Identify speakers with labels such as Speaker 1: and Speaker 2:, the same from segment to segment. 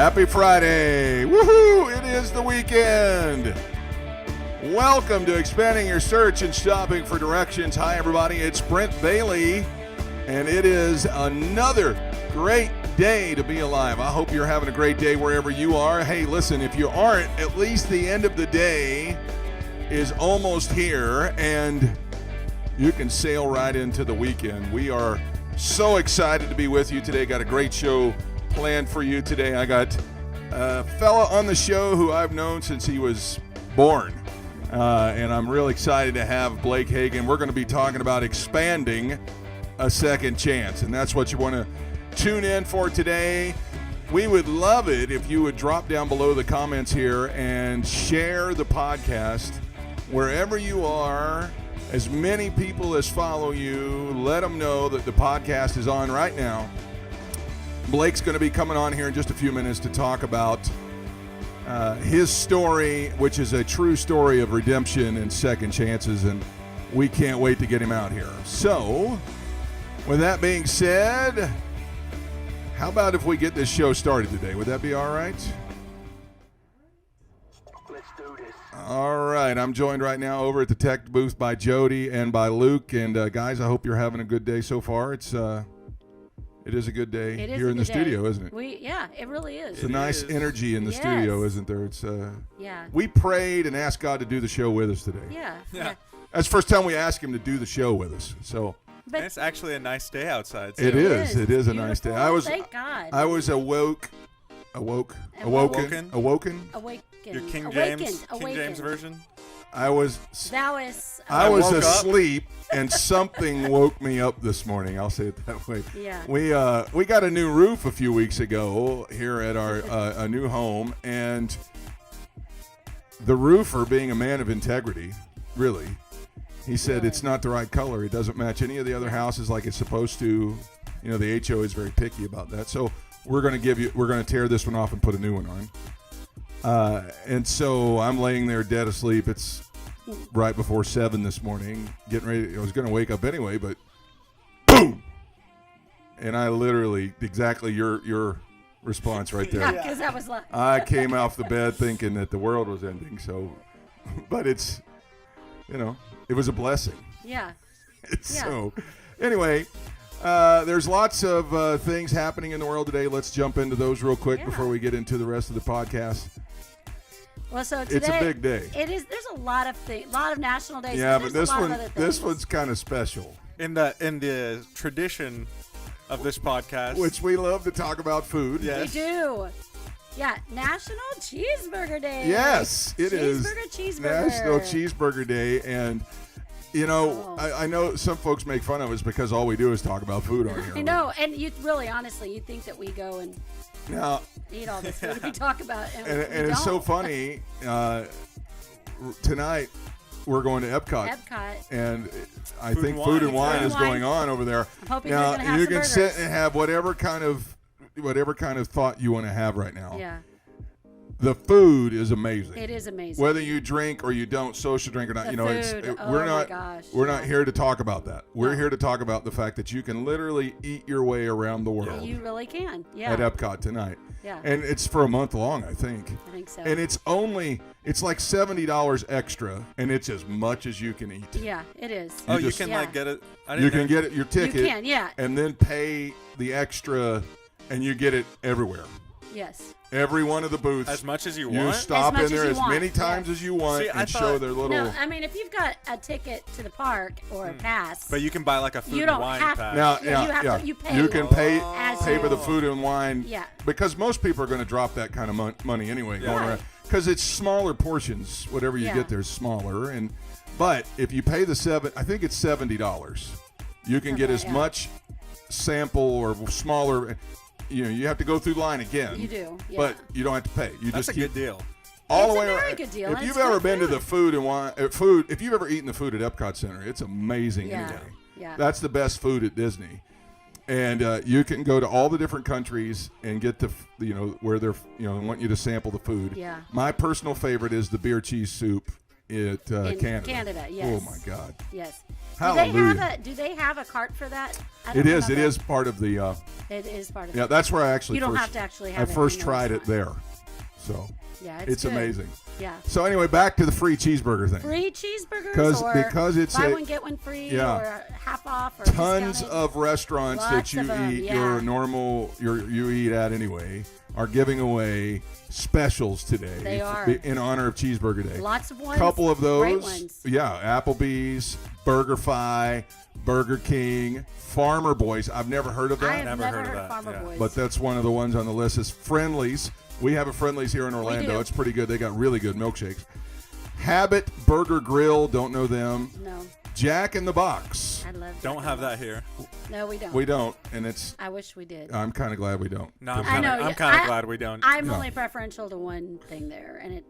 Speaker 1: Happy Friday. Woohoo! It is the weekend. Welcome to Expanding Your Search and Shopping for Directions. Hi, everybody. It's Brent Bailey, and it is another great day to be alive. I hope you're having a great day wherever you are. Hey, listen, if you aren't, at least the end of the day is almost here, and you can sail right into the weekend. We are so excited to be with you today. Got a great show planned for you today. I got a fella on the show who I've known since he was born, and I'm real excited to have Blake Hagin. We're going to be talking about expanding a second chance, and that's what you want to tune in for today. We would love it if you would drop down below the comments here and share the podcast wherever you are. As many people as follow you, let them know that the podcast is on right now. Blake's going to be coming on here in just a few minutes to talk about his story, which is a true story of redemption and second chances, and we can't wait to get him out here. So, with that being said, how about if we get this show started today? Would that be all right?
Speaker 2: Let's do this.
Speaker 1: All right. I'm joined right now over at the tech booth by Jody and by Luke. And guys, I hope you're having a good day so far. It is a good day here in the studio, isn't it?
Speaker 3: Yeah, it really is.
Speaker 1: It's a nice energy in the studio, isn't there? It's
Speaker 3: yeah.
Speaker 1: We prayed and asked God to do the show with us today.
Speaker 3: Yeah.
Speaker 1: That's the first time we asked him to do the show with us. So.
Speaker 4: But it's actually a nice day outside.
Speaker 1: So. It is. It is a nice day.
Speaker 3: Thank God.
Speaker 1: I was awoken.
Speaker 4: Your King James version.
Speaker 1: I was
Speaker 3: was
Speaker 1: asleep and something woke me up this morning. I'll say it that way.
Speaker 3: Yeah.
Speaker 1: We got a new roof a few weeks ago here at our a new home, and the roofer, being a man of integrity, really. He said it's not the right color. It doesn't match any of the other houses like it's supposed to. You know, the HO is very picky about that. So we're going to tear this one off and put a new one on. And so I'm laying there dead asleep. It's right before 7 this morning, getting ready. I was going to wake up anyway, but boom! And I literally, exactly your response right there.
Speaker 3: Yeah, because that was like
Speaker 1: I came off the bed thinking that the world was ending. So, but it's, you know. It was a blessing.
Speaker 3: Yeah.
Speaker 1: So, anyway, there's lots of things happening in the world today. Let's jump into those real quick before we get into the rest of the podcast.
Speaker 3: Well, so today
Speaker 1: it's a big day.
Speaker 3: It is. There's a lot of things, a lot of national days.
Speaker 1: Yeah, but this one's kind of special.
Speaker 4: In the tradition of this podcast,
Speaker 1: which we love to talk about food.
Speaker 4: Yes.
Speaker 3: We do. Yeah, National Cheeseburger Day.
Speaker 1: Yes, it is.
Speaker 3: Cheeseburger.
Speaker 1: National Cheeseburger Day. And, you know, I know some folks make fun of us because all we do is talk about food on here.
Speaker 3: I know. And you really, honestly, you think that we go and eat all this food we talk about. And
Speaker 1: it's so funny. Tonight, we're going to Epcot. And I think Food and Wine is going on over there.
Speaker 3: I'm hoping you're going to have
Speaker 1: you
Speaker 3: some
Speaker 1: can
Speaker 3: burgers.
Speaker 1: sit and have whatever kind of thought you want to have right now.
Speaker 3: Yeah.
Speaker 1: The food is amazing.
Speaker 3: It is amazing.
Speaker 1: Whether you drink or you don't social drink or not, we're not here to talk about that. We're here to talk about the fact that you can literally eat your way around the world.
Speaker 3: You really can. Yeah.
Speaker 1: At Epcot tonight.
Speaker 3: Yeah.
Speaker 1: And it's for a month long, I think.
Speaker 3: I think so.
Speaker 1: And it's like $70 extra, and it's as much as you can eat.
Speaker 3: Yeah, it is.
Speaker 4: You can get it.
Speaker 1: You can get it your ticket.
Speaker 3: You can, yeah.
Speaker 1: And then pay the extra, and you get it everywhere.
Speaker 3: Yes.
Speaker 1: Every one of the booths.
Speaker 4: As much as you
Speaker 1: want. You stop in there as many times as you want and show their little.
Speaker 3: No, I mean, if you've got a ticket to the park or a pass.
Speaker 4: But you can buy like a food and wine pass.
Speaker 1: Now,
Speaker 3: you pay.
Speaker 1: You can pay for the food and wine.
Speaker 3: Yeah.
Speaker 1: Because most people are going to drop that kind of money anyway going around. Because it's smaller portions. Whatever you get there is smaller. But if you pay I think it's $70. You can get as much sample or smaller. You have to go through the line again.
Speaker 3: You do,
Speaker 1: but you don't have to pay.
Speaker 4: That's a good deal.
Speaker 1: All the way
Speaker 3: around.
Speaker 1: Very
Speaker 3: good deal.
Speaker 1: If you've ever been to the food and wine, if you've ever eaten the food at Epcot Center, it's amazing. Anyway.
Speaker 3: Yeah.
Speaker 1: That's the best food at Disney, and you can go to all the different countries and get where they're want you to sample the food.
Speaker 3: Yeah.
Speaker 1: My personal favorite is the beer cheese soup in Canada.
Speaker 3: Canada, yes.
Speaker 1: Oh my God.
Speaker 3: Yes.
Speaker 1: Hallelujah.
Speaker 3: Do they have a cart for that?
Speaker 1: It is part of the
Speaker 3: It is part of
Speaker 1: Yeah, that's where I actually
Speaker 3: You don't
Speaker 1: first,
Speaker 3: have to actually have
Speaker 1: I
Speaker 3: it
Speaker 1: first
Speaker 3: in the
Speaker 1: tried it
Speaker 3: restaurant.
Speaker 1: there. So
Speaker 3: Yeah,
Speaker 1: it's
Speaker 3: good.
Speaker 1: amazing.
Speaker 3: Yeah.
Speaker 1: So anyway, back to the free cheeseburger thing.
Speaker 3: Free cheeseburgers
Speaker 1: Because it's
Speaker 3: buy one get one free or half off or
Speaker 1: tons
Speaker 3: discounted.
Speaker 1: of restaurants
Speaker 3: Lots
Speaker 1: that you
Speaker 3: of them,
Speaker 1: eat
Speaker 3: yeah.
Speaker 1: you eat at anyway are giving away specials today.
Speaker 3: They are.
Speaker 1: In honor of Cheeseburger Day.
Speaker 3: Lots of ones.
Speaker 1: Couple of those.
Speaker 3: Great ones.
Speaker 1: Yeah, Applebee's, BurgerFi, Burger King, Farmer Boys. I've never heard of that.
Speaker 3: I have
Speaker 4: Never
Speaker 3: never
Speaker 4: heard of
Speaker 3: heard
Speaker 4: that,
Speaker 3: Farmer
Speaker 4: yeah.
Speaker 3: Boys.
Speaker 1: But that's one of the ones on the list is Friendly's. We have a Friendly's here in Orlando.
Speaker 3: do.
Speaker 1: It's pretty good. They got really good milkshakes. Habit Burger Grill. Don't know them.
Speaker 3: No,
Speaker 1: Jack in the Box.
Speaker 3: I love.
Speaker 4: Don't have that here.
Speaker 3: No, we don't.
Speaker 1: We don't, and it's.
Speaker 3: I wish we did.
Speaker 1: I'm kind of glad we don't.
Speaker 4: No, I'm
Speaker 3: I
Speaker 4: kind
Speaker 3: know,
Speaker 4: of
Speaker 3: I-
Speaker 4: glad we don't.
Speaker 3: I'm
Speaker 1: No.
Speaker 3: only preferential to one thing there, and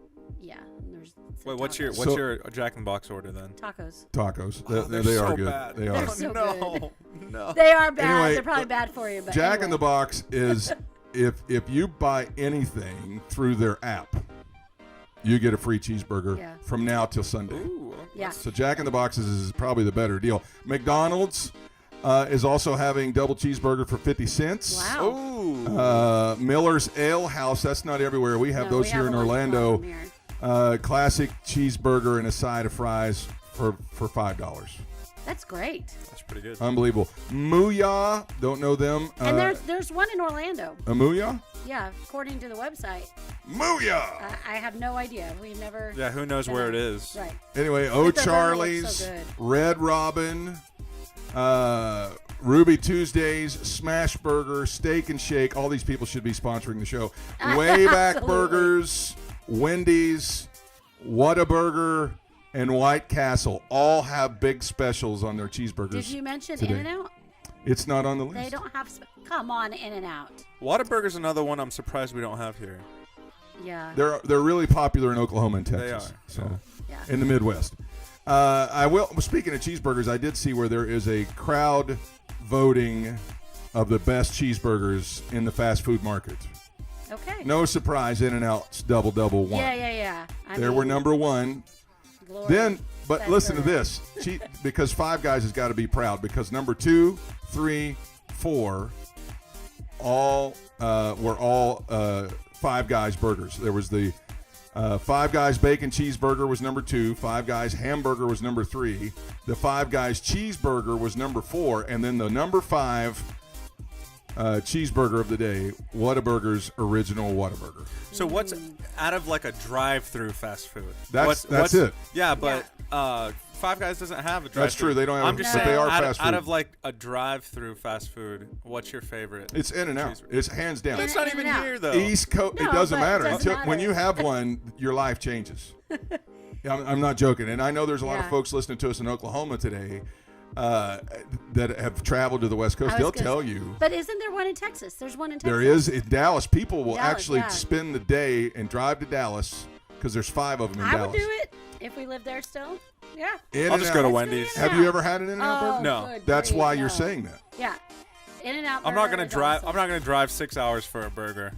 Speaker 3: there's.
Speaker 4: Wait, what's
Speaker 3: tacos.
Speaker 4: your Jack in the Box order then?
Speaker 3: Tacos?
Speaker 1: Tacos.
Speaker 4: Oh,
Speaker 1: they
Speaker 4: they're
Speaker 1: are
Speaker 4: so
Speaker 1: good.
Speaker 4: bad.
Speaker 1: They
Speaker 3: They're
Speaker 1: are.
Speaker 3: so
Speaker 4: no, no.
Speaker 3: They are bad.
Speaker 1: Anyway,
Speaker 3: They're probably bad for you. But
Speaker 1: Jack in
Speaker 3: anyway.
Speaker 1: the Box is if you buy anything through their app, you get a free cheeseburger
Speaker 3: Yeah.
Speaker 1: from now till Sunday.
Speaker 4: Ooh,
Speaker 3: Yeah.
Speaker 1: So Jack in the Box is probably the better deal. McDonald's is also having double cheeseburger for 50 cents.
Speaker 3: Wow.
Speaker 4: Ooh.
Speaker 1: Miller's Ale House, that's not everywhere. We have
Speaker 3: No,
Speaker 1: those
Speaker 3: we
Speaker 1: here
Speaker 3: have
Speaker 1: in
Speaker 3: a lot of
Speaker 1: Orlando.
Speaker 3: them here.
Speaker 1: Classic cheeseburger and a side of fries for $5.
Speaker 3: That's great.
Speaker 4: That's pretty good.
Speaker 1: Unbelievable. Mooyah, don't know them.
Speaker 3: And there's one in Orlando.
Speaker 1: A Mooyah?
Speaker 3: Yeah, according to the website.
Speaker 1: Mooyah!
Speaker 3: I have no idea. We've never.
Speaker 4: Yeah, who knows where it is?
Speaker 3: Right.
Speaker 1: Anyway,
Speaker 3: But their burger looks
Speaker 1: O'Charlie's,
Speaker 3: so good.
Speaker 1: Red Robin, Ruby Tuesdays, Smash Burger, Steak and Shake. All these people should be sponsoring the show. Wayback
Speaker 3: Absolutely.
Speaker 1: Burgers, Wendy's, Whataburger, and White Castle all have big specials on their cheeseburgers.
Speaker 3: Did you mention
Speaker 1: today.
Speaker 3: In-N-Out?
Speaker 1: It's not on the list.
Speaker 3: They don't have. Come on, In-N-Out.
Speaker 4: Whataburger's another one I'm surprised we don't have here.
Speaker 3: Yeah.
Speaker 1: They're really popular in Oklahoma and Texas.
Speaker 4: They are.
Speaker 1: So
Speaker 3: Yeah.
Speaker 1: in the Midwest. I will. Speaking of cheeseburgers, I did see where there is a crowd voting of the best cheeseburgers in the fast food market.
Speaker 3: Okay.
Speaker 1: No surprise, In-N-Out's double won.
Speaker 3: Yeah.
Speaker 1: They were number one.
Speaker 3: Glory.
Speaker 1: Then, but
Speaker 3: Best
Speaker 1: listen to
Speaker 3: burger.
Speaker 1: this, because Five Guys has got to be proud because number 2, 3, 4, all were all Five Guys burgers. There was the Five Guys bacon cheeseburger was number 2. Five Guys hamburger was number 3. The Five Guys cheeseburger was number 4, and then the number 5 cheeseburger of the day, Whataburger's original Whataburger.
Speaker 4: So what's out of like a drive-through fast food?
Speaker 1: That's
Speaker 4: What's
Speaker 1: it.
Speaker 4: Yeah, but Five Guys doesn't have a drive-through.
Speaker 1: That's true. They don't have
Speaker 4: I'm
Speaker 1: a-
Speaker 4: just
Speaker 3: but
Speaker 4: saying,
Speaker 1: they are
Speaker 4: out,
Speaker 1: fast
Speaker 4: out
Speaker 1: food.
Speaker 4: of like a drive-through fast food, what's your favorite?
Speaker 1: It's In-N-Out.
Speaker 4: cheeseburger?
Speaker 1: It's hands down.
Speaker 4: It's not even
Speaker 3: In-N-Out.
Speaker 4: here though.
Speaker 1: East Coast.
Speaker 3: No,
Speaker 1: It doesn't
Speaker 3: but it
Speaker 1: matter
Speaker 3: doesn't
Speaker 1: until when
Speaker 3: matter.
Speaker 1: you have one, your life changes. Yeah, I'm not joking, and I know there's a lot of
Speaker 3: Yeah.
Speaker 1: folks listening to us in Oklahoma today that have traveled to the West Coast.
Speaker 3: I was
Speaker 1: They'll
Speaker 3: gonna
Speaker 1: tell
Speaker 3: say-
Speaker 1: you
Speaker 3: But isn't there one in Texas? There's one in Texas.
Speaker 1: there is in Dallas. People will
Speaker 3: Dallas,
Speaker 1: actually
Speaker 3: yeah.
Speaker 1: spend the day and drive to Dallas because there's 5 of them in
Speaker 3: I
Speaker 1: Dallas.
Speaker 3: would do it if we lived there still. Yeah.
Speaker 4: I'll just go to
Speaker 1: In-N-Out.
Speaker 4: Wendy's.
Speaker 1: Have you ever had an In-N-Out
Speaker 3: Oh,
Speaker 1: burger?
Speaker 4: No.
Speaker 3: good
Speaker 1: That's
Speaker 3: grief,
Speaker 1: why you're
Speaker 3: no.
Speaker 1: saying that.
Speaker 3: Yeah. In-N-Out.
Speaker 4: I'm not
Speaker 3: burger
Speaker 4: gonna
Speaker 3: is
Speaker 4: drive.
Speaker 3: awesome.
Speaker 4: I'm not gonna drive 6 hours for a burger.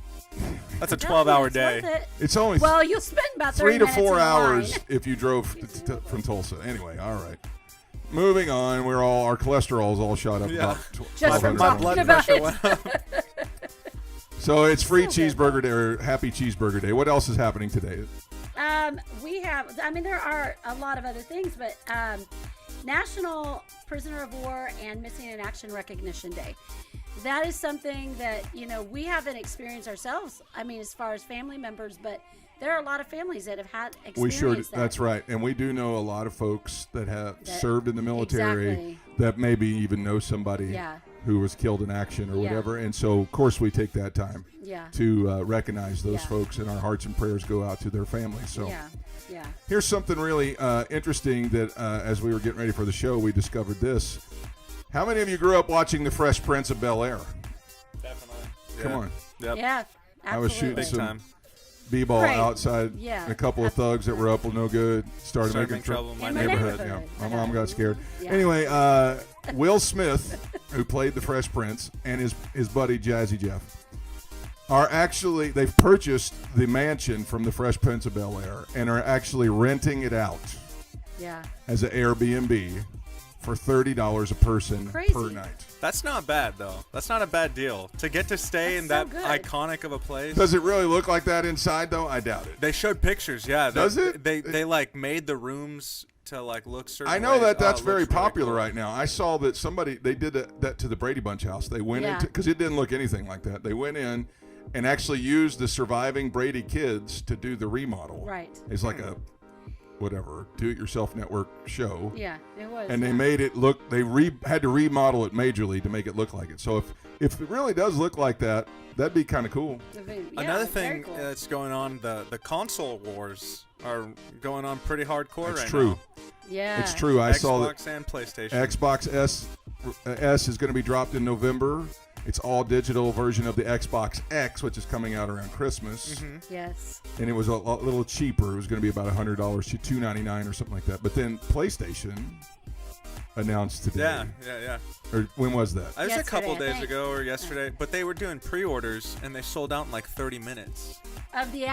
Speaker 4: That's a
Speaker 3: No,
Speaker 4: 12-hour
Speaker 3: it's
Speaker 4: day.
Speaker 3: worth it.
Speaker 1: It's only
Speaker 3: Well, you'll spend about
Speaker 1: 3
Speaker 3: 30
Speaker 1: to
Speaker 3: minutes
Speaker 1: 4
Speaker 3: in
Speaker 1: hours
Speaker 3: line.
Speaker 1: if you drove from Tulsa. Anyway, all right. Moving on, our cholesterol is all shot up
Speaker 4: Yeah.
Speaker 1: about
Speaker 3: Just from
Speaker 1: 1,200
Speaker 4: My
Speaker 3: talking
Speaker 4: blood
Speaker 3: about
Speaker 4: pressure
Speaker 3: it.
Speaker 4: went up.
Speaker 1: So it's free
Speaker 3: So good,
Speaker 1: cheeseburger day or happy cheeseburger day. What else is happening today?
Speaker 3: We have, I mean, there are a lot of other things, but National Prisoner of War and Missing in Action Recognition Day. That is something that, we haven't experienced ourselves. I mean, as far as family members, but there are a lot of families that have had
Speaker 1: We sure
Speaker 3: experienced that.
Speaker 1: that's right. And we do know a lot of folks that have
Speaker 3: That-
Speaker 1: served in the military
Speaker 3: exactly.
Speaker 1: that maybe even know somebody
Speaker 3: Yeah.
Speaker 1: who was killed in action or
Speaker 3: Yeah.
Speaker 1: whatever. And so, of course, we take that time
Speaker 3: Yeah.
Speaker 1: to recognize those
Speaker 3: Yeah.
Speaker 1: folks, and our hearts and prayers go out to their families. So
Speaker 3: Yeah.
Speaker 1: here's something really interesting that as we were getting ready for the show, we discovered this. How many of you grew up watching The Fresh Prince of Bel-Air?
Speaker 4: Definitely.
Speaker 1: Come
Speaker 4: Yeah.
Speaker 1: on.
Speaker 4: Yep.
Speaker 3: Yeah.
Speaker 1: I was shooting
Speaker 3: absolutely.
Speaker 4: Big
Speaker 1: some
Speaker 4: time.
Speaker 1: B-ball
Speaker 3: Right.
Speaker 1: outside.
Speaker 3: Yeah.
Speaker 1: And a couple of thugs that were up to no good started
Speaker 4: Started
Speaker 1: making
Speaker 4: making trouble in
Speaker 3: In
Speaker 4: my
Speaker 3: my
Speaker 4: neighborhood.
Speaker 1: Yeah,
Speaker 3: neighborhood.
Speaker 1: my mom got scared.
Speaker 3: Yeah.
Speaker 1: Anyway, Will Smith, who played the Fresh Prince, and his buddy Jazzy Jeff they've purchased the mansion from the Fresh Prince of Bel-Air and are actually renting it out
Speaker 3: Yeah.
Speaker 1: as an Airbnb for $30 a person
Speaker 3: Crazy.
Speaker 1: per night.
Speaker 4: That's not bad, though. That's not a bad deal. To get to stay in that
Speaker 3: so good.
Speaker 4: iconic of a place.
Speaker 1: Does it really look like that inside, though? I doubt it.
Speaker 4: They showed pictures, yeah.
Speaker 1: Does it?
Speaker 4: They like made the rooms to like look certain
Speaker 1: I know
Speaker 4: ways.
Speaker 1: that that's
Speaker 4: it
Speaker 1: very
Speaker 4: looks really
Speaker 1: popular
Speaker 4: cool.
Speaker 1: right now. I saw that they did that to the Brady Bunch house. They went into, because it didn't look anything like that. They went in and actually used the surviving Brady kids to do the remodel.
Speaker 3: Right.
Speaker 1: It's like a do-it-yourself network show.
Speaker 3: Yeah, it was.
Speaker 1: And they made it look. They had to remodel it majorly to make it look like it. So if it really does look like that, that'd be kind of cool.
Speaker 4: Another
Speaker 3: very
Speaker 4: thing
Speaker 3: cool.
Speaker 4: that's going on, the console wars are going on pretty hardcore
Speaker 1: It's
Speaker 4: right
Speaker 1: true.
Speaker 4: now.
Speaker 3: Yeah.
Speaker 1: It's true. I saw that
Speaker 4: Xbox and PlayStation.
Speaker 1: Xbox S is going to be dropped in November. It's all digital version of the Xbox X, which is coming out around Christmas.
Speaker 4: Mm-hmm.
Speaker 3: Yes.
Speaker 1: And it was a little cheaper. It was going to be about $100 to $299 or something like that. But then PlayStation announced today.
Speaker 4: Yeah.
Speaker 1: Or when was that?
Speaker 4: It was a couple
Speaker 3: Yesterday, I
Speaker 4: days
Speaker 3: think.
Speaker 4: ago or yesterday, but they were doing pre-orders and they sold out in like 30 minutes.
Speaker 3: Of the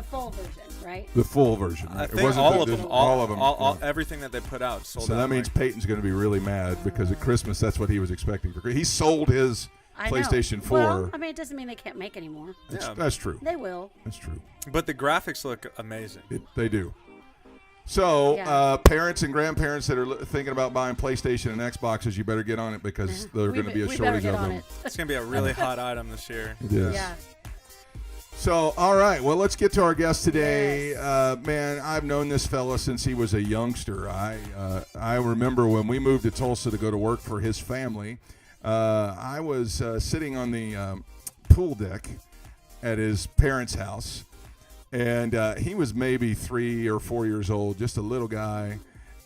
Speaker 3: full version, right?
Speaker 1: The full version. Right?
Speaker 4: I
Speaker 1: It
Speaker 4: think
Speaker 1: wasn't
Speaker 4: all of them,
Speaker 1: all of them.
Speaker 4: all,
Speaker 1: yeah.
Speaker 4: everything that they put out sold
Speaker 1: So
Speaker 4: out.
Speaker 1: that means Peyton's going to be really mad because at Christmas that's what he was expecting. He sold his
Speaker 3: I know.
Speaker 1: PlayStation 4.
Speaker 3: Well, I mean, it doesn't mean they can't make any more.
Speaker 1: That's true.
Speaker 3: They will.
Speaker 1: That's true.
Speaker 4: But the graphics look amazing.
Speaker 1: They do. So,
Speaker 3: Yeah.
Speaker 1: parents and grandparents that are thinking about buying PlayStation and Xboxes, you better get on it because there's going to be a
Speaker 3: we
Speaker 1: shortage
Speaker 3: better get
Speaker 1: of
Speaker 3: on
Speaker 1: them.
Speaker 3: it.
Speaker 4: It's going to be a really hot item this year.
Speaker 1: It is.
Speaker 3: Yeah.
Speaker 1: So, all right. Well, let's get to our guest today. Man, I've known this fella since he was a youngster. I remember when we moved to Tulsa to go to work for his family. I was sitting on the pool deck at his parents' house, and he was maybe 3 or 4 years old, just a little guy.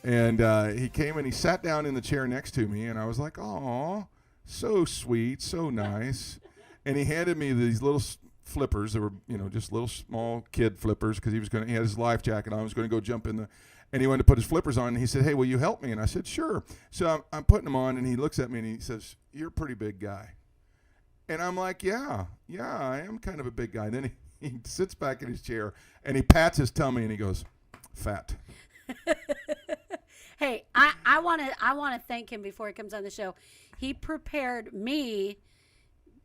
Speaker 1: And he came and he sat down in the chair next to me, and I was like, "Aw, so sweet, so nice." And he handed me these little flippers. They were, just little small kid flippers because he had his life jacket on. He was going to go jump in the. And he wanted to put his flippers on, and he said, "Hey, will you help me?" And I said, "Sure." So I'm putting them on, and he looks at me, and he says, "You're a pretty big guy." And I'm like, yeah, I am kind of a big guy. And then he sits back in his chair, and he pats his tummy, and he goes, "Fat."
Speaker 3: Hey, I want to thank him before he comes on the show. He prepared me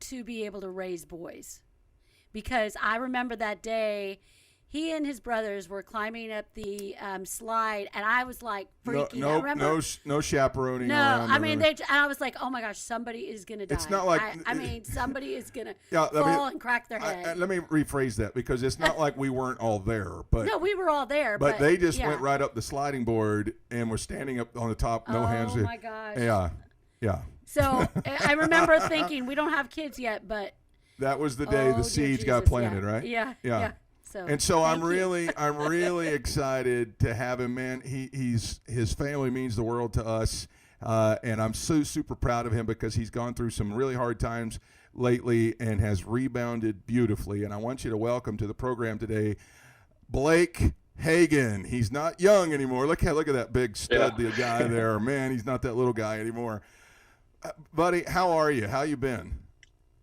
Speaker 3: to be able to raise boys, because I remember that day. He and his brothers were climbing up the slide, and I was like freaking. I remember,
Speaker 1: no chaperoning.
Speaker 3: no,
Speaker 1: around
Speaker 3: I mean
Speaker 1: or-
Speaker 3: and I was like, oh my gosh, somebody is gonna die.
Speaker 1: It's not like-
Speaker 3: I mean, somebody is gonna
Speaker 1: Yeah,
Speaker 3: fall and crack their head.
Speaker 1: let me rephrase that, because it's not like we weren't all there, but
Speaker 3: No, we were all there,
Speaker 1: but they just
Speaker 3: yeah.
Speaker 1: went right up the sliding board and were standing up on the top, no hands.
Speaker 3: Oh my gosh.
Speaker 1: Yeah.
Speaker 3: So I remember thinking, we don't have kids yet, but
Speaker 1: That was the day
Speaker 3: oh,
Speaker 1: the
Speaker 3: dear
Speaker 1: seeds got
Speaker 3: Jesus,
Speaker 1: planted,
Speaker 3: yeah.
Speaker 1: right?
Speaker 3: Yeah.
Speaker 1: Yeah.
Speaker 3: So
Speaker 1: And so I'm
Speaker 3: thank you.
Speaker 1: really excited to have him, man. His family means the world to us, and I'm so super proud of him because he's gone through some really hard times lately and has rebounded beautifully. And I want you to welcome to the program today, Blake Hagin. He's not young anymore. Look at that big stud, the guy there. Man, he's not that little guy anymore. Buddy, how are you? How you been?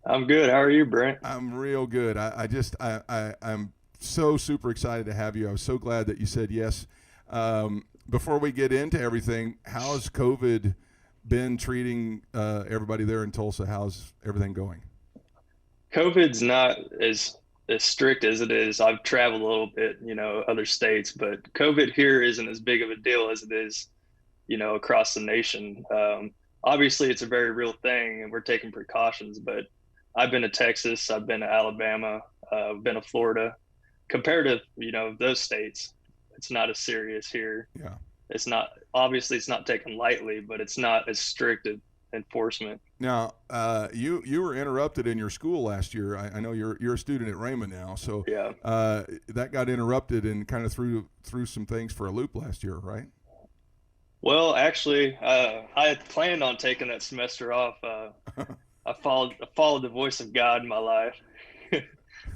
Speaker 2: I'm good. How are you, Brent?
Speaker 1: I'm real good. I'm so super excited to have you. I was so glad that you said yes. Before we get into everything, how's COVID been treating everybody there in Tulsa? How's everything going?
Speaker 2: COVID's not as strict as it is. I've traveled a little bit, other states, but COVID here isn't as big of a deal as it is, across the nation. Obviously, it's a very real thing, and we're taking precautions, but I've been to Texas, I've been to Alabama, I've been to Florida. Compared to, those states, it's not as serious here.
Speaker 1: Yeah.
Speaker 2: It's not taken lightly, but it's not as strict of enforcement.
Speaker 1: Now, you were interrupted in your school last year. I know you're a student at Raymond now, so
Speaker 2: Yeah.
Speaker 1: that got interrupted and kind of threw some things for a loop last year, right?
Speaker 2: Well, actually, I had planned on taking that semester off. I followed the voice of God in my life.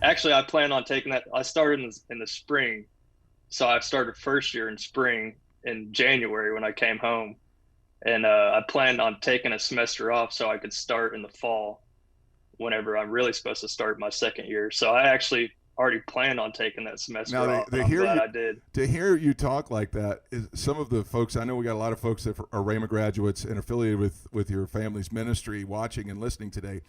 Speaker 2: Actually, I planned on taking that. I started in the spring, so I started first year in spring in January when I came home, and I planned on taking a semester off so I could start in the fall, whenever I'm really supposed to start my second year. So I actually already planned on taking that semester
Speaker 1: Now
Speaker 2: off, and I'm glad I did.
Speaker 1: To hear you talk like that is some of the folks. I know we got a lot of folks that are Rhema graduates and affiliated with your family's ministry, watching and listening today.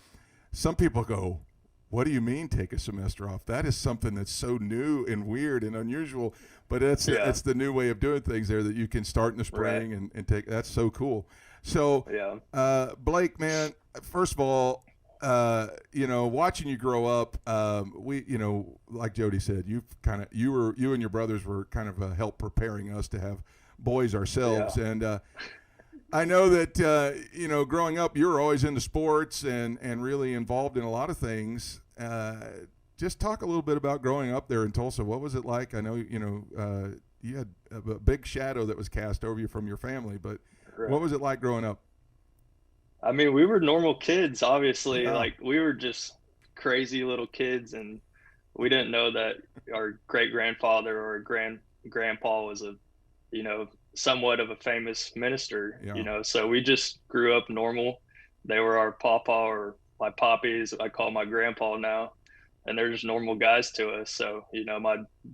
Speaker 1: Some people go, "What do you mean take a semester off?" That is something that's so new and weird and unusual. But it's the new way of doing things there, that you can start in the spring and take. That's so cool. So, Blake, man, first of all, watching you grow up, like Jody said, you and your brothers were kind of help preparing us to have boys ourselves. And I know that, growing up, you were always into sports and really involved in a lot of things. Just talk a little bit about growing up there in Tulsa. What was it like? I know, you had a big shadow that was cast over you from your family, but what was it like growing up?
Speaker 2: I mean, we were normal kids, obviously. Yeah. Like, we were just crazy little kids, and we didn't know that our great-grandfather or grandpa was somewhat of a famous minister, So we just grew up normal. They were our papa, or my poppies, I call my grandpa now, and they're just normal guys to us. So,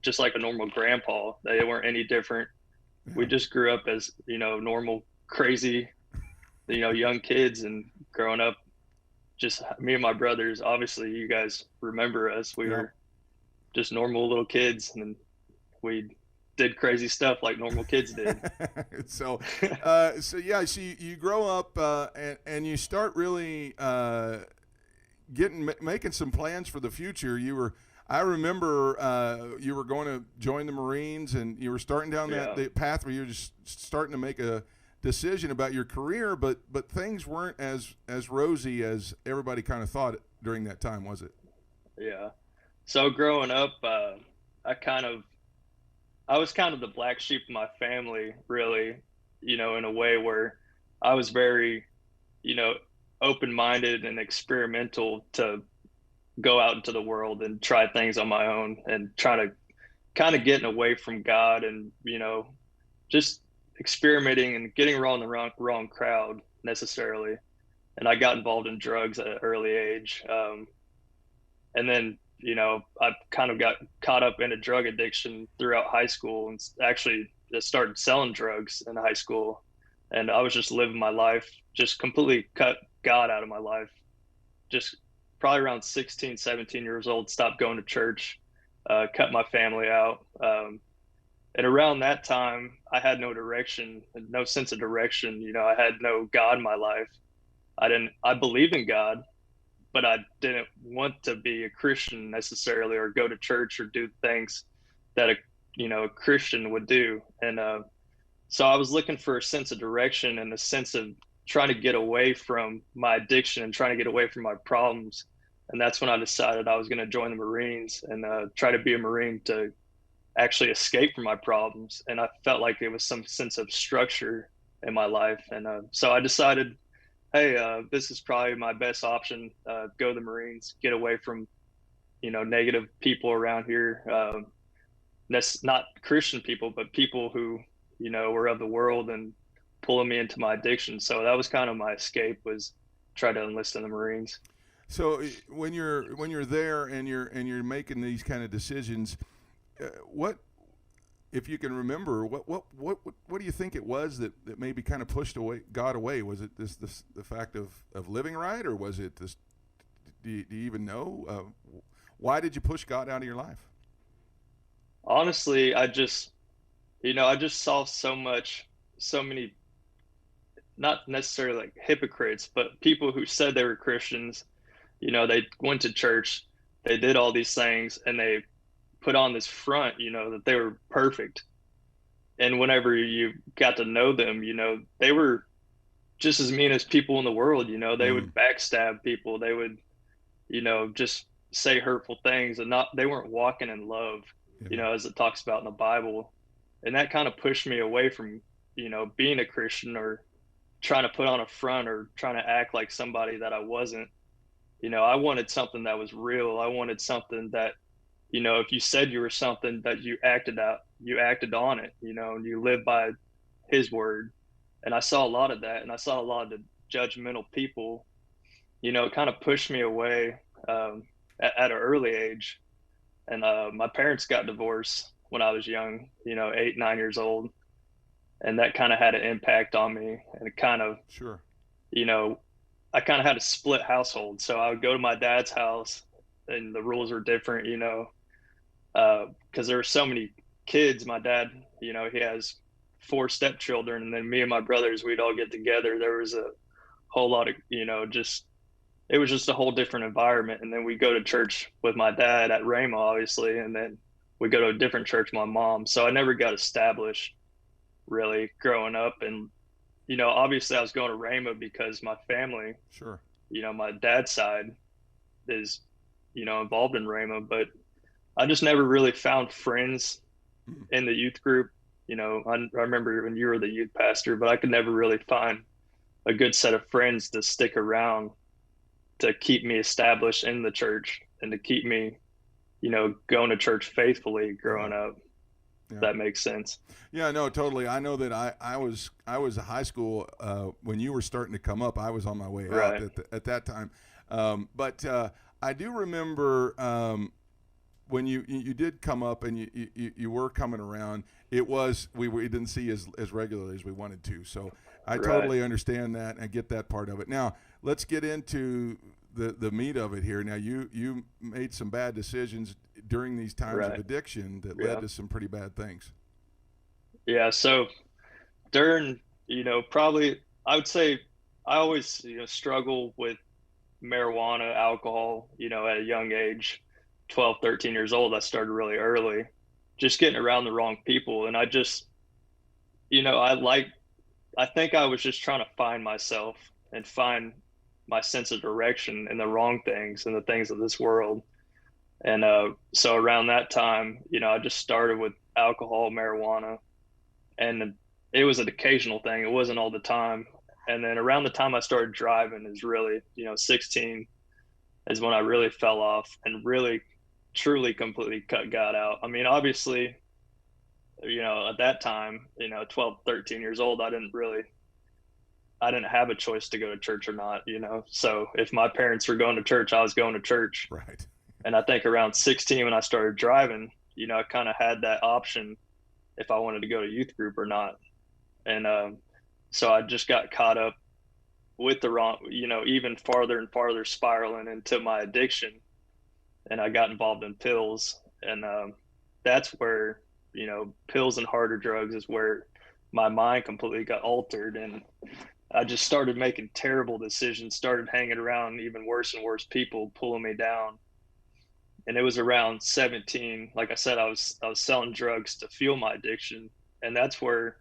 Speaker 2: just like a normal grandpa, they weren't any different. Yeah. We just grew up as, normal, crazy, young kids, and growing up, just me and my brothers. Obviously, you guys remember us. We were just normal little kids, and we did crazy stuff like normal kids did.
Speaker 1: So you grow up and you start really making some plans for the future. I remember you were going to join the Marines, and you were starting down the path where you were just starting to make a decision about your career, but things weren't as rosy as everybody kind of thought during that time, was it?
Speaker 2: Yeah. So growing up, I was kind of the black sheep of my family, really, in a way where I was very, open-minded and experimental to go out into the world and try things on my own, and try to kind of getting away from God, and, just experimenting and getting around the wrong crowd necessarily. And I got involved in drugs at an early age. And then, I kind of got caught up in a drug addiction throughout high school, and actually just started selling drugs in high school. And I was just living my life, just completely cut God out of my life. Just probably around 16, 17 years old, stopped going to church, cut my family out. And around that time, I had no direction, no sense of direction. I had no God in my life. I believed in God, but I didn't want to be a Christian necessarily, or go to church, or do things that a Christian would do. And so I was looking for a sense of direction, and a sense of trying to get away from my addiction and trying to get away from my problems. And that's when I decided I was going to join the Marines and try to be a Marine to actually escape from my problems. And I felt like there was some sense of structure in my life. And so I decided, hey, this is probably my best option. Go to the Marines, get away from, negative people around here. That's not Christian people, but people who, were of the world and pulling me into my addiction. So that was kind of my escape, was try to enlist in the Marines.
Speaker 1: So when you're there and you're making these kind of decisions, what, if you can remember, what do you think it was that maybe kind of pushed God away? Was it the fact of living right, or was it this? Do you even know? Why did you push God out of your life?
Speaker 2: Honestly, I just saw so many, not necessarily like hypocrites, but people who said they were Christians. They went to church, they did all these things, and they put on this front, that they were perfect. And whenever you got to know them, they were just as mean as people in the world. They would backstab people. They would, just say hurtful things, and they weren't walking in love, as it talks about in the Bible. And that kind of pushed me away from, being a Christian, or trying to put on a front, or trying to act like somebody that I wasn't. I wanted something that was real. I wanted something that, if you said you were something, that you acted on it, and you lived by his word. And I saw a lot of that, and I saw a lot of the judgmental people, it kind of pushed me away at an early age. And my parents got divorced when I was young, 8, 9 years old. And that kind of had an impact on me. And it kind of,
Speaker 1: Sure.
Speaker 2: you know, I kind of had a split household. So I would go to my dad's house and the rules were different, because there were so many kids. My dad, he has 4 stepchildren, and then me and my brothers, we'd all get together. There was a whole lot of, just it was just a whole different environment. And then we go to church with my dad at Rhema, obviously, and then we go to a different church with my mom. So I never got established really growing up. And obviously I was going to Rhema because my family,
Speaker 1: Sure.
Speaker 2: my dad's side is, involved in Rhema, but I just never really found friends in the youth group. I remember when you were the youth pastor, but I could never really find a good set of friends to stick around to keep me established in the church and to keep me, going to church faithfully growing up.
Speaker 1: Yeah.
Speaker 2: If that makes sense.
Speaker 1: Yeah, no, totally. I know that I was a high school when you were starting to come up. I was on my way out at that time. But I do remember when you did come up and you were coming around. It was we didn't see as regularly as we wanted to. So I totally understand that and get that part of it. Now let's get into the meat of it here. Now you made some bad decisions during these times of addiction that led to some pretty bad things.
Speaker 2: Yeah. So during, probably I would say I always, struggle with marijuana, alcohol, at a young age, 12, 13 years old. I started really early, just getting around the wrong people. And I just, I think I was just trying to find myself and find my sense of direction in the wrong things and the things of this world. And so around that time, I just started with alcohol, marijuana, and it was an occasional thing. It wasn't all the time. And then around the time I started driving is really, 16 is when I really fell off and really, truly, completely cut God out. I mean, obviously, at that time, 12, 13 years old, I didn't have a choice to go to church or not, So if my parents were going to church, I was going to church.
Speaker 1: Right.
Speaker 2: And I think around 16 when I started driving, I kind of had that option if I wanted to go to youth group or not. And so I just got caught up with the wrong, even farther and farther spiraling into my addiction. And I got involved in pills. And that's where, pills and harder drugs is where my mind completely got altered. And I just started making terrible decisions, started hanging around even worse and worse people pulling me down. And it was around 17, like I said, I was selling drugs to fuel my addiction. And that's where,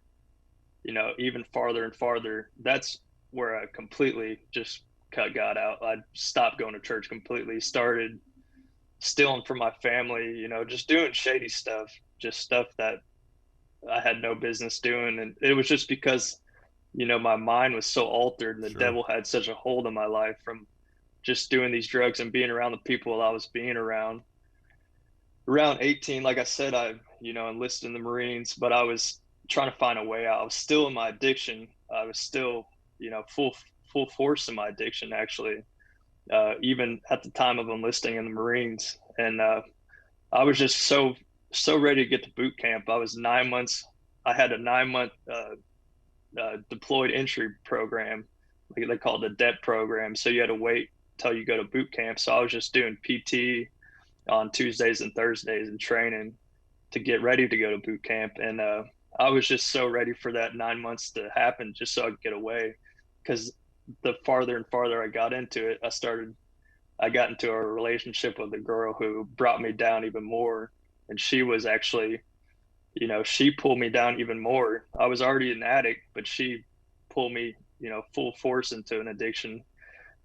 Speaker 2: even farther and farther, that's where I completely just cut God out. I stopped going to church completely, started stealing from my family, just doing shady stuff, just stuff that I had no business doing. And it was just because, my mind was so altered and the devil had such a hold on my life from just doing these drugs and being around the people I was being around. Around 18, like I said, I, enlisted in the Marines, but I was trying to find a way out. I was still in my addiction. I was still, full force in my addiction, actually, even at the time of enlisting in the Marines. And I was just so ready to get to boot camp. I was 9 months. I had a 9-month deployed entry program. They call it the DEP program. So you had to wait till you go to boot camp. So I was just doing PT on Tuesdays and Thursdays and training to get ready to go to boot camp. And I was just so ready for that 9 months to happen just so I could get away. Because the farther and farther I got into it, I got into a relationship with a girl who brought me down even more. And she was actually, she pulled me down even more. I was already an addict, but she pulled me, full force into an addiction.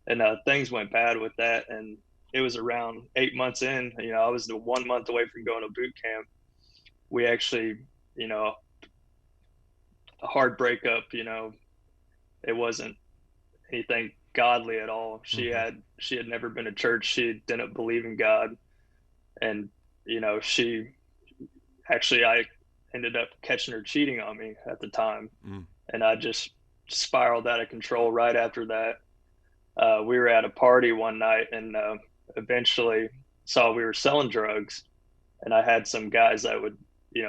Speaker 2: And things went bad with that. And it was around 8 months in, I was 1 month away from going to boot camp. We actually, a hard breakup, it wasn't anything godly at all. She had never been to church. She didn't believe in God. And, I ended up catching her cheating on me at the time. And I just spiraled out of control right after that. We were at a party one night and eventually saw we were selling drugs. and I had some guys that would,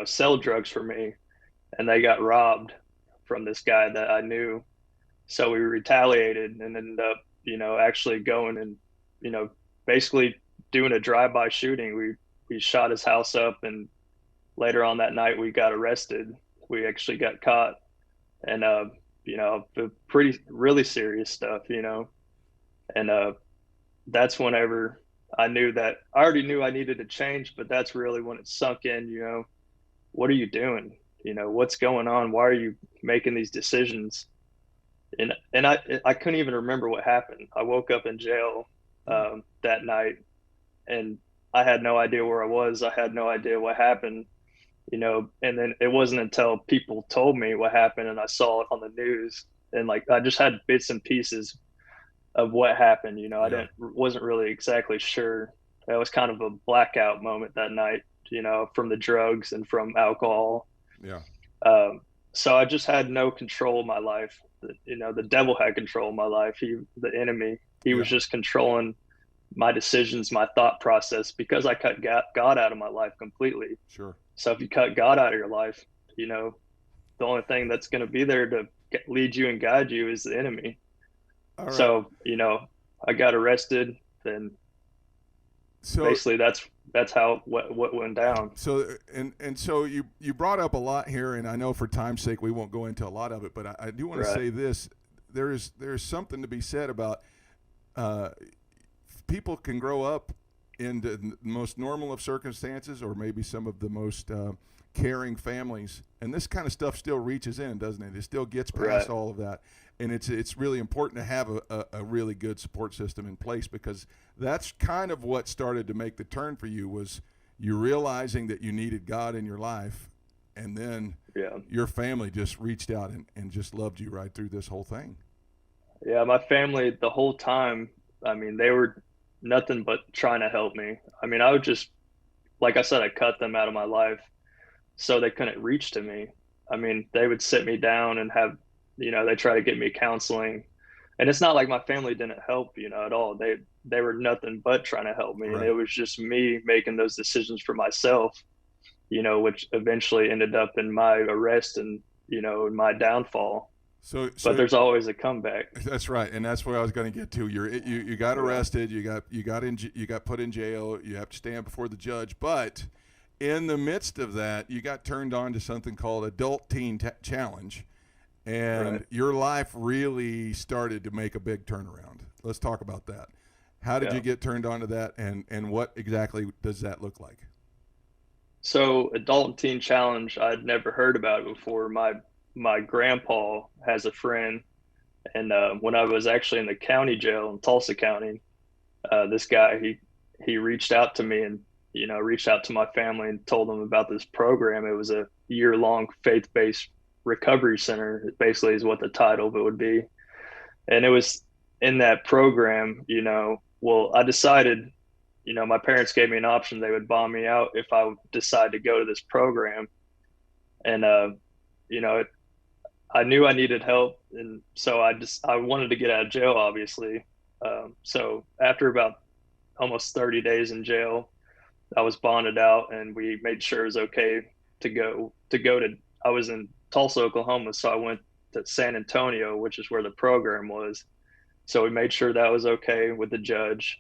Speaker 2: sell drugs for me, and they got robbed from this guy that I knew. So we retaliated and ended up, actually going and, basically doing a drive-by shooting. We shot his house up, and later on that night we got arrested. We actually got caught, and pretty really serious stuff, and that's whenever I knew that I already knew I needed to change, but that's really when it sunk in. What are you doing? What's going on? Why are you making these decisions? And I couldn't even remember what happened. I woke up in jail that night, and I had no idea where I was. I had no idea what happened, and then it wasn't until people told me what happened and I saw it on the news, and like I just had bits and pieces of what happened. I wasn't really exactly sure. That was kind of a blackout moment that night, from the drugs and from alcohol.
Speaker 1: Yeah.
Speaker 2: So I just had no control of my life. The devil had control of my life. The enemy, he was just controlling my decisions, my thought process, because I cut God out of my life completely.
Speaker 1: Sure.
Speaker 2: So if you cut God out of your life, the only thing that's going to be there to lead you and guide you is the enemy.
Speaker 1: All right.
Speaker 2: So, I got arrested, and basically that's how what went down.
Speaker 1: So so you brought up a lot here, and I know for time's sake we won't go into a lot of it, but I do want to say this: there's something to be said about people can grow up in the most normal of circumstances, or maybe some of the most caring families, and this kind of stuff still reaches in, doesn't it? It still gets past all of that, and it's really important to have a really good support system in place, because that's kind of what started to make the turn for you, was you realizing that you needed God in your life, and then your family just reached out and just loved you right through this whole thing.
Speaker 2: Yeah, my family the whole time, I mean, they were nothing but trying to help me. I mean, I would just, like I said, I cut them out of my life so they couldn't reach to me. I mean, they would sit me down and have, they try to get me counseling. And it's not like my family didn't help, at all. They were nothing but trying to help me.
Speaker 1: Right.
Speaker 2: And it was just me making those decisions for myself, which eventually ended up in my arrest and, in my downfall. But there's always a comeback.
Speaker 1: That's right, and that's where I was going to get to. You got arrested, you got put in jail, you have to stand before the judge, but in the midst of that, you got turned on to something called Adult Teen Challenge, and your life really started to make a big turnaround. Let's talk about that. How did you get turned on to that, and what exactly does that look like?
Speaker 2: So Adult Teen Challenge, I'd never heard about it before. My grandpa has a friend, and when I was actually in the county jail in Tulsa County, this guy he reached out to me and reached out to my family and told them about this program. It was a year-long faith-based recovery center. It basically is what the title of it would be, and it was in that program. Well, I decided, my parents gave me an option. They would bomb me out if I would decide to go to this program, and I knew I needed help, and so I wanted to get out of jail, obviously. So after about almost 30 days in jail, I was bonded out, and we made sure it was okay to go to. I was in Tulsa, Oklahoma, so I went to San Antonio, which is where the program was. So we made sure that was okay with the judge.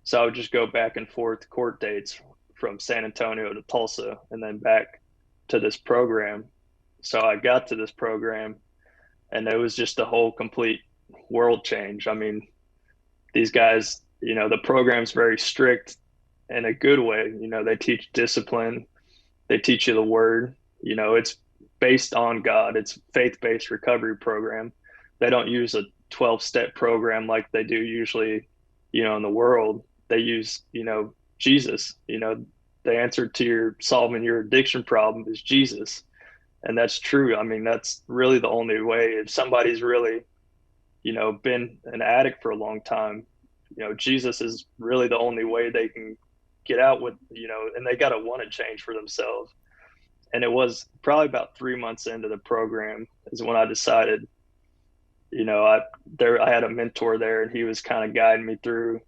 Speaker 2: So I would just go back and forth court dates from San Antonio to Tulsa, and then back to this program. So I got to this program, and it was just a whole complete world change. I mean, these guys, the program's very strict in a good way. They teach discipline, they teach you the word. It's based on God. It's faith-based recovery program. They don't use a 12-step program like they do usually, in the world. They use, Jesus. The answer to solving your addiction problem is Jesus. And that's true. I mean, that's really the only way. If somebody's really, been an addict for a long time, Jesus is really the only way they can get out with, and they got to want to change for themselves. And it was probably about 3 months into the program is when I decided, I had a mentor there, and he was kind of guiding me through.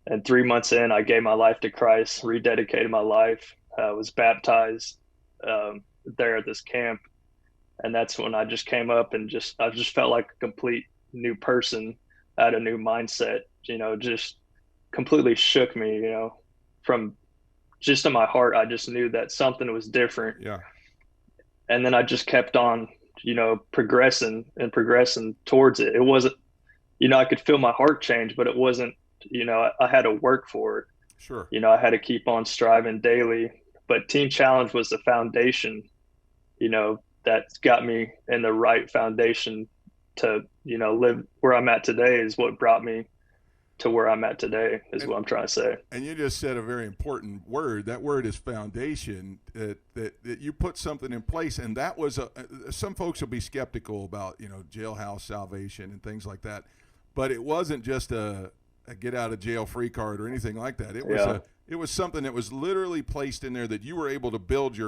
Speaker 2: And 3 months in, I gave my life to Christ, rededicated my life. was baptized there at this camp. And that's when I just came up and I just felt like a complete new person. I had a new mindset, just completely shook me, from just in my heart. I just knew that something was different.
Speaker 1: Yeah.
Speaker 2: And then I just kept on, progressing and progressing towards it. It wasn't, I could feel my heart change, but it wasn't, I had to work for it.
Speaker 1: Sure.
Speaker 2: I had to keep on striving daily. But Teen Challenge was the foundation, that got me in the right foundation to, live where I'm at today is what brought me to where I'm at today is what I'm trying to say.
Speaker 1: And you just said a very important word. That word is foundation, that you put something in place. And that was some folks will be skeptical about, jailhouse salvation and things like that. But it wasn't just a get out of jail free card or anything like that. It was something that was literally placed in there that you were able to build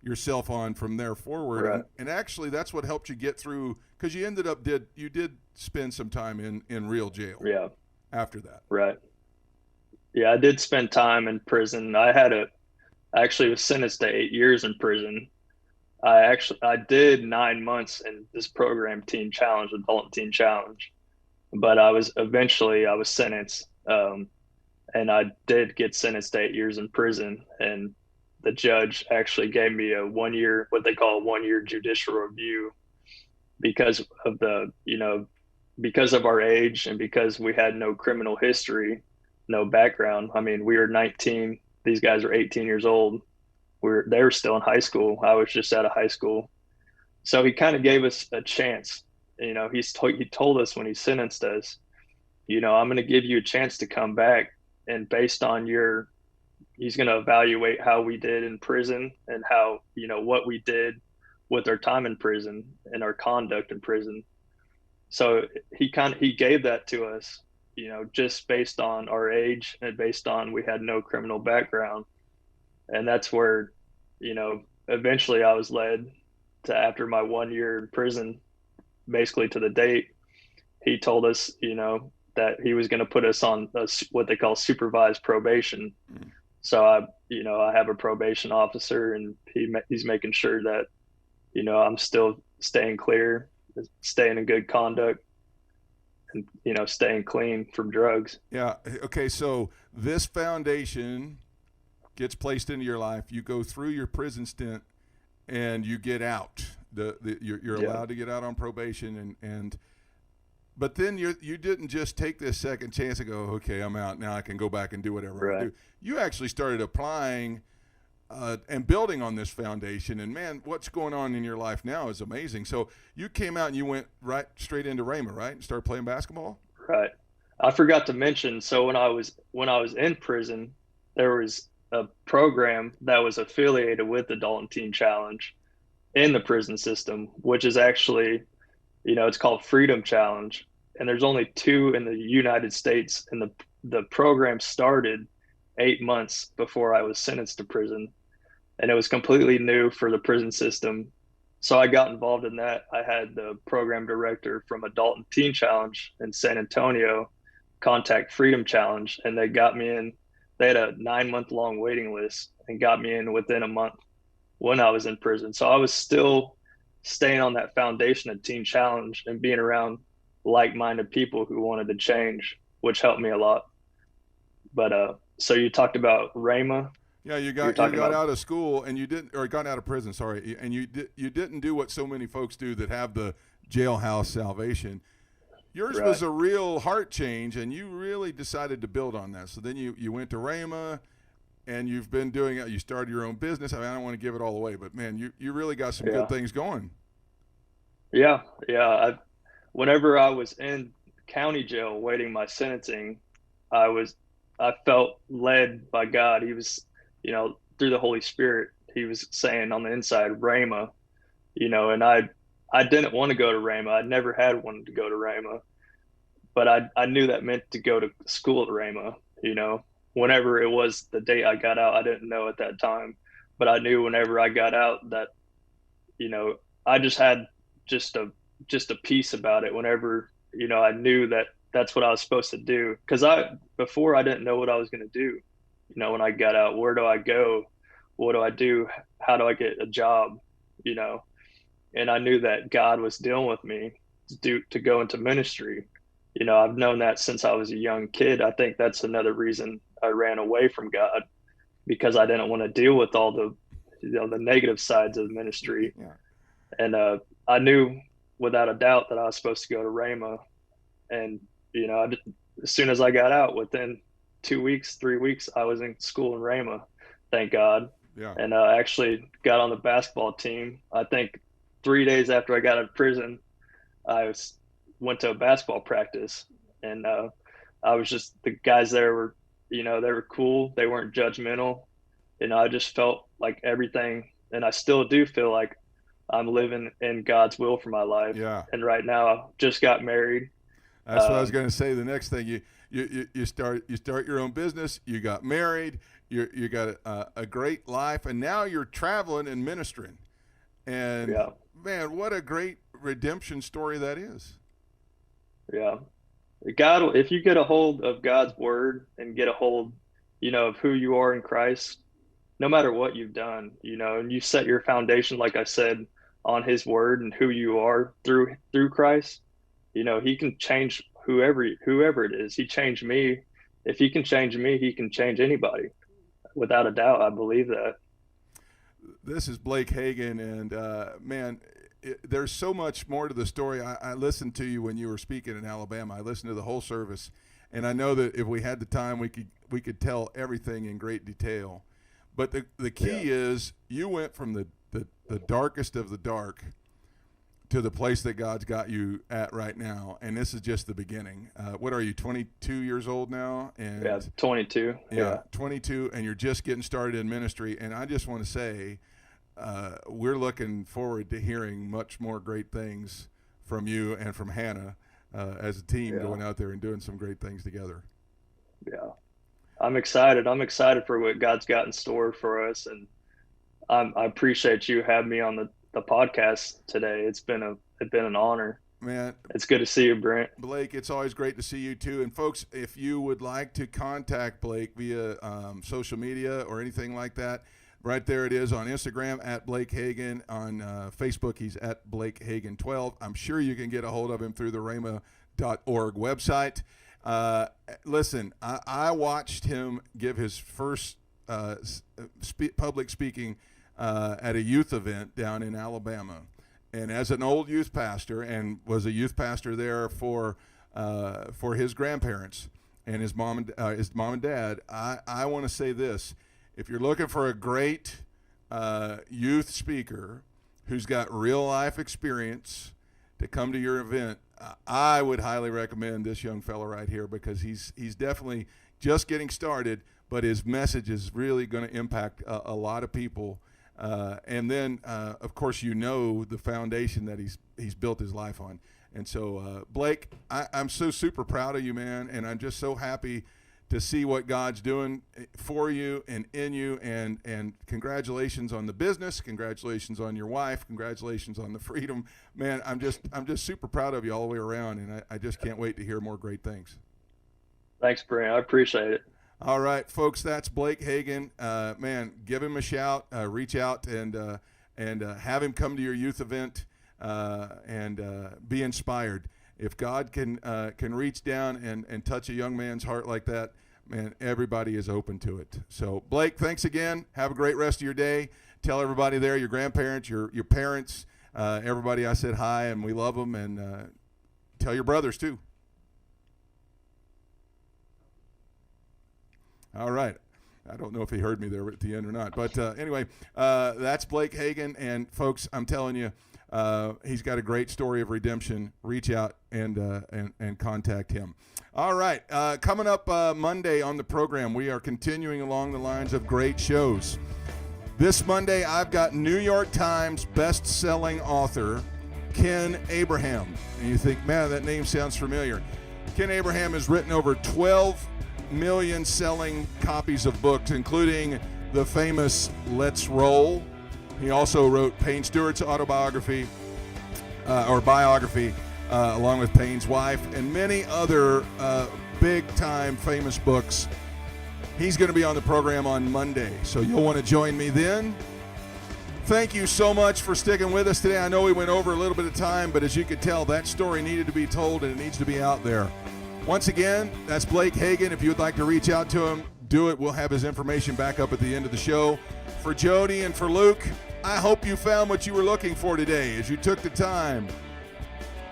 Speaker 1: yourself on from there forward.
Speaker 2: Right.
Speaker 1: And actually that's what helped you get through, because you did spend some time in real jail.
Speaker 2: Yeah.
Speaker 1: After that.
Speaker 2: Right. Yeah, I did spend time in prison. I actually was sentenced to 8 years in prison. I did 9 months in this program, Teen Challenge, Adult Teen Challenge, but I was sentenced, and I did get sentenced to 8 years in prison. And the judge actually gave me what they call a 1-year judicial review because of because of our age and because we had no criminal history, no background. I mean, we were 19. These guys are 18 years old. They were still in high school. I was just out of high school. So he kind of gave us a chance. He told us when he sentenced us, I'm going to give you a chance to come back. And based on he's going to evaluate how we did in prison and how, what we did with our time in prison and our conduct in prison. So he gave that to us, just based on our age and based on we had no criminal background. And that's where, eventually I was led to, after my 1 year in prison, basically to the date, he told us, that he was going to put us on what they call supervised probation. Mm-hmm. So I have a probation officer, and he's making sure that, I'm still staying clear, staying in good conduct, and staying clean from drugs.
Speaker 1: Yeah. Okay. So this foundation gets placed into your life. You go through your prison stint, and you get out. You're allowed to get out on probation, but then you didn't just take this second chance and go, okay, I'm out now. I can go back and do whatever I do. You actually started applying. And building on this foundation, and man, what's going on in your life now is amazing. So you came out and you went right straight into Rhema, right, and started playing basketball.
Speaker 2: Right. I forgot to mention. So when I was in prison, there was a program that was affiliated with Adult and Teen Challenge in the prison system, which is actually, it's called Freedom Challenge, and there's only 2 in the United States. And the program started 8 months before I was sentenced to prison. And it was completely new for the prison system. So I got involved in that. I had the program director from Adult and Teen Challenge in San Antonio contact Freedom Challenge, and they got me in. They had a 9-month-long waiting list and got me in within a month when I was in prison. So I was still staying on that foundation of Teen Challenge and being around like-minded people who wanted to change, which helped me a lot. But so you talked about Rhema.
Speaker 1: Yeah, you got out of school and got out of prison, sorry, and you didn't do what so many folks do that have the jailhouse salvation. Yours was a real heart change, and you really decided to build on that. So then you went to Rhema, and you've been doing it. You started your own business. I mean, I don't want to give it all away, but man, you really got some good things going.
Speaker 2: Yeah. Whenever I was in county jail waiting my sentencing, I felt led by God. He was, through the Holy Spirit, he was saying on the inside, Rhema, and I didn't want to go to Rhema. I never had wanted to go to Rhema, but I knew that meant to go to school at Rhema, whenever it was the day I got out. I didn't know at that time, but I knew whenever I got out that, I just had just a peace about it whenever, I knew that that's what I was supposed to do. Cause before I didn't know what I was going to do. When I got out, where do I go? what do I do? How do I get a job? And I knew that God was dealing with me to go into ministry. I've known that since I was a young kid. I think that's another reason I ran away from God, because I didn't want to deal with all the negative sides of ministry.
Speaker 1: Yeah.
Speaker 2: And I knew without a doubt that I was supposed to go to Rhema. And, as soon as I got out, within 2 weeks, 3 weeks, I was in school in Rhema, thank God.
Speaker 1: Yeah.
Speaker 2: And I actually got on the basketball team. I think 3 days after I got out of prison, went to a basketball practice. And I was just, the guys there were, they were cool. They weren't judgmental. I just felt like everything, and I still do feel like I'm living in God's will for my life.
Speaker 1: Yeah.
Speaker 2: And right now I just got married.
Speaker 1: That's what I was going to say. The next thing you start your own business. You got married. You got a great life, and now you're traveling and ministering. And
Speaker 2: yeah.
Speaker 1: Man, what a great redemption story that is.
Speaker 2: Yeah, God, if you get a hold of God's word and get a hold, of who you are in Christ, no matter what you've done, and you set your foundation, like I said, on His word and who you are through Christ. He can change whoever it is. He changed me. If He can change me, He can change anybody. Without a doubt, I believe that.
Speaker 1: This is Blake Hagin, and man, there's so much more to the story. I listened to you when you were speaking in Alabama. I listened to the whole service, and I know that if we had the time, we could tell everything in great detail. But the key is you went from the darkest of the dark to the place that God's got you at right now, and this is just the beginning. What are you, 22 years old now? And
Speaker 2: yeah, 22.
Speaker 1: Yeah, 22, and you're just getting started in ministry. And I just want to say, we're looking forward to hearing much more great things from you and from Hannah as a team going out there and doing some great things together.
Speaker 2: Yeah, I'm excited. I'm excited for what God's got in store for us, and I appreciate you having me on the podcast today. It's been an honor.
Speaker 1: Man,
Speaker 2: it's good to see you, Brent.
Speaker 1: Blake, it's always great to see you too. And folks, if you would like to contact Blake via social media or anything like that, right there it is on Instagram at Blake Hagin. On Facebook, he's at Blake Hagin 12. I'm sure you can get a hold of him through the rhema.org website. Listen, I watched him give his first public speaking at a youth event down in Alabama. And as an old youth pastor, and was a youth pastor there for his grandparents and his mom and dad, I want to say this. If you're looking for a great youth speaker who's got real life experience to come to your event, I would highly recommend this young fella right here, because he's definitely just getting started, but his message is really going to impact a lot of people. And then, of course, the foundation that he's built his life on. And so, Blake, I'm so super proud of you, man, and I'm just so happy to see what God's doing for you and in you. And congratulations on the business, congratulations on your wife, congratulations on the freedom, man. I'm just super proud of you all the way around, and I just can't wait to hear more great things.
Speaker 2: Thanks, Brian. I appreciate it.
Speaker 1: All right, folks, that's Blake Hagin. Man, give him a shout, reach out, and have him come to your youth event and be inspired. If God can reach down and touch a young man's heart like that, man, everybody is open to it. So, Blake, thanks again. Have a great rest of your day. Tell everybody there, your grandparents, your parents, everybody I said hi, and we love them, and tell your brothers too. All right. I don't know if he heard me there at the end or not. But anyway, that's Blake Hagin. And, folks, I'm telling you, he's got a great story of redemption. Reach out and contact him. All right. Coming up Monday on the program, we are continuing along the lines of great shows. This Monday, I've got New York Times best-selling author Ken Abraham. And you think, man, that name sounds familiar. Ken Abraham has written over 12 million selling copies of books, including the famous Let's Roll. He also wrote Payne Stewart's autobiography or biography along with Payne's wife, and many other big-time famous books. He's going to be on the program on Monday, so you'll want to join me then. Thank you so much for sticking with us today. I know we went over a little bit of time, but as you could tell, that story needed to be told and it needs to be out there. Once again, that's Blake Hagin. If you would like to reach out to him, do it. We'll have his information back up at the end of the show. For Jody and for Luke, I hope you found what you were looking for today as you took the time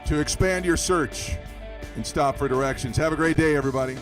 Speaker 1: to expand your search and stop for directions. Have a great day, everybody.